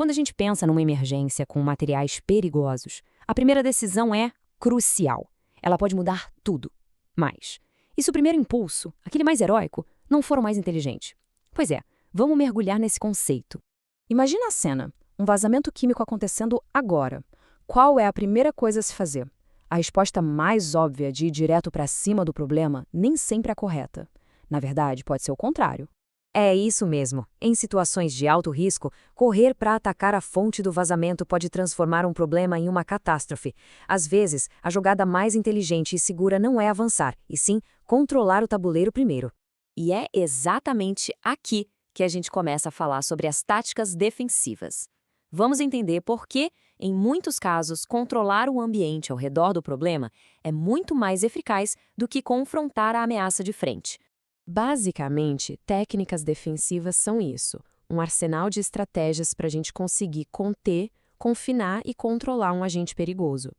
Quando a gente pensa numa emergência com materiais perigosos, a primeira decisão é crucial. Ela pode mudar tudo. Mas, e se o primeiro impulso, aquele mais heróico, não for o mais inteligente? Pois é, vamos mergulhar nesse conceito. Imagina a cena, um vazamento químico acontecendo agora. Qual é a primeira coisa a se fazer? A resposta mais óbvia de ir direto para cima do problema nem sempre é a correta. Na verdade, pode ser o contrário. É isso mesmo. Em situações de alto risco, correr para atacar a fonte do vazamento pode transformar um problema em uma catástrofe. Às vezes, a jogada mais inteligente e segura não é avançar, e sim controlar o tabuleiro primeiro. E é exatamente aqui que a gente começa a falar sobre as táticas defensivas. Vamos entender por que, em muitos casos, controlar o ambiente ao redor do problema é muito mais eficaz do que confrontar a ameaça de frente. Basicamente, técnicas defensivas são isso, um arsenal de estratégias para a gente conseguir conter, confinar e controlar um agente perigoso.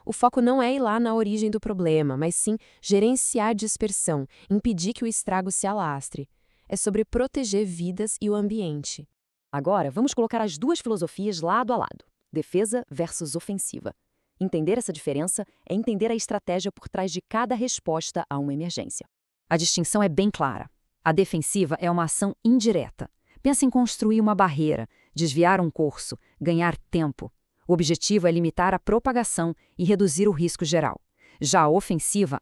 O foco não é ir lá na origem do problema, mas sim gerenciar a dispersão, impedir que o estrago se alastre. É sobre proteger vidas e o ambiente. Agora, vamos colocar as duas filosofias lado a lado, defesa versus ofensiva. Entender essa diferença é entender a estratégia por trás de cada resposta a uma emergência. A distinção é bem clara. A defensiva é uma ação indireta. Pensa em construir uma barreira, desviar um curso, ganhar tempo. O objetivo é limitar a propagação e reduzir o risco geral. Já a ofensiva,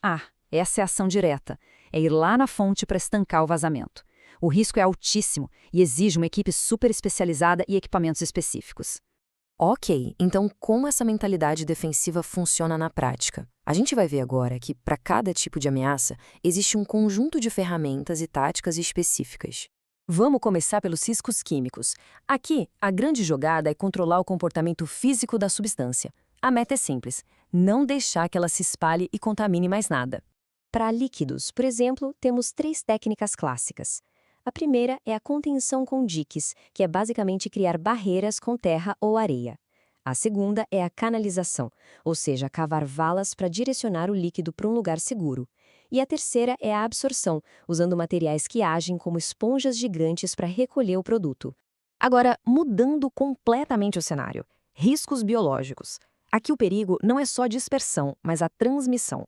essa é a ação direta. É ir lá na fonte para estancar o vazamento. O risco é altíssimo e exige uma equipe super especializada e equipamentos específicos. Ok, então como essa mentalidade defensiva funciona na prática? A gente vai ver agora que, para cada tipo de ameaça, existe um conjunto de ferramentas e táticas específicas. Vamos começar pelos riscos químicos. Aqui, a grande jogada é controlar o comportamento físico da substância. A meta é simples, não deixar que ela se espalhe e contamine mais nada. Para líquidos, por exemplo, temos 3 técnicas clássicas. A primeira é a contenção com diques, que é basicamente criar barreiras com terra ou areia. A segunda é a canalização, ou seja, cavar valas para direcionar o líquido para um lugar seguro. E a terceira é a absorção, usando materiais que agem como esponjas gigantes para recolher o produto. Agora, mudando completamente o cenário, riscos biológicos. Aqui o perigo não é só a dispersão, mas a transmissão.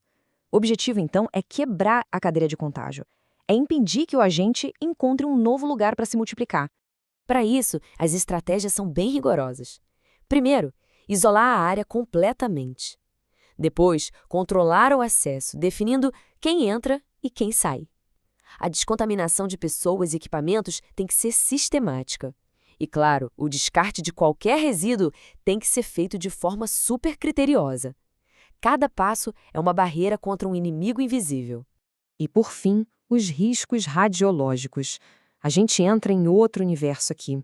O objetivo, então, é quebrar a cadeia de contágio. É impedir que o agente encontre um novo lugar para se multiplicar. Para isso, as estratégias são bem rigorosas. Primeiro, isolar a área completamente. Depois, controlar o acesso, definindo quem entra e quem sai. A descontaminação de pessoas e equipamentos tem que ser sistemática. E, claro, o descarte de qualquer resíduo tem que ser feito de forma super criteriosa. Cada passo é uma barreira contra um inimigo invisível. E, por fim, os riscos radiológicos. A gente entra em outro universo aqui.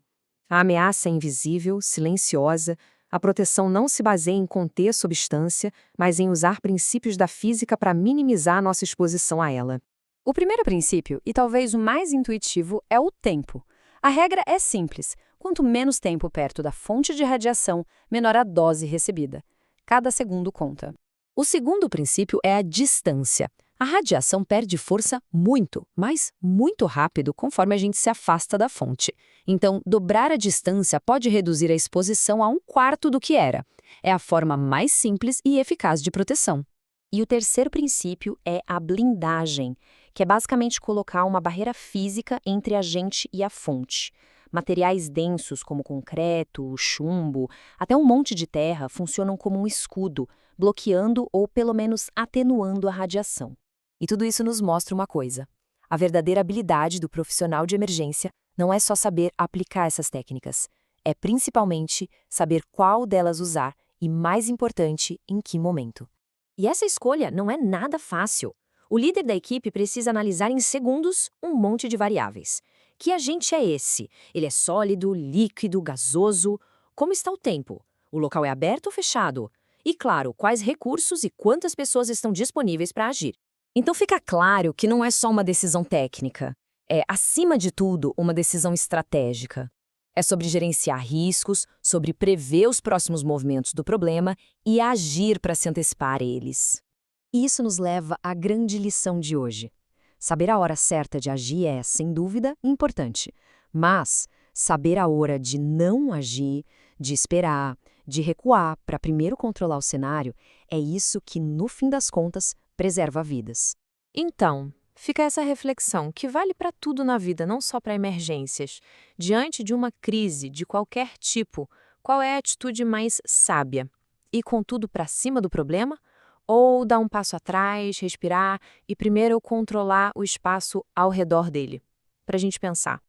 A ameaça é invisível, silenciosa. A proteção não se baseia em conter a substância, mas em usar princípios da física para minimizar a nossa exposição a ela. O primeiro princípio, e talvez o mais intuitivo, é o tempo. A regra é simples. Quanto menos tempo perto da fonte de radiação, menor a dose recebida. Cada segundo conta. O segundo princípio é a distância. A radiação perde força muito, mas muito rápido conforme a gente se afasta da fonte. Então, dobrar a distância pode reduzir a exposição a 1/4 do que era. É a forma mais simples e eficaz de proteção. E o terceiro princípio é a blindagem, que é basicamente colocar uma barreira física entre a gente e a fonte. Materiais densos como concreto, chumbo, até um monte de terra funcionam como um escudo, bloqueando ou pelo menos atenuando a radiação. E tudo isso nos mostra uma coisa. A verdadeira habilidade do profissional de emergência não é só saber aplicar essas técnicas. É principalmente saber qual delas usar e, mais importante, em que momento. E essa escolha não é nada fácil. O líder da equipe precisa analisar em segundos um monte de variáveis. Que agente é esse? Ele é sólido, líquido, gasoso? Como está o tempo? O local é aberto ou fechado? E, claro, quais recursos e quantas pessoas estão disponíveis para agir? Então fica claro que não é só uma decisão técnica. É, acima de tudo, uma decisão estratégica. É sobre gerenciar riscos, sobre prever os próximos movimentos do problema e agir para se antecipar a eles. E isso nos leva à grande lição de hoje. Saber a hora certa de agir é, sem dúvida, importante. Mas Saber a hora de não agir, de esperar, de recuar para primeiro controlar o cenário, é isso que, no fim das contas, preserva vidas. Então, fica essa reflexão que vale para tudo na vida, não só para emergências. Diante de uma crise de qualquer tipo, qual é a atitude mais sábia? Ir com tudo para cima do problema? Ou dar um passo atrás, respirar e primeiro controlar o espaço ao redor dele? Para a gente pensar.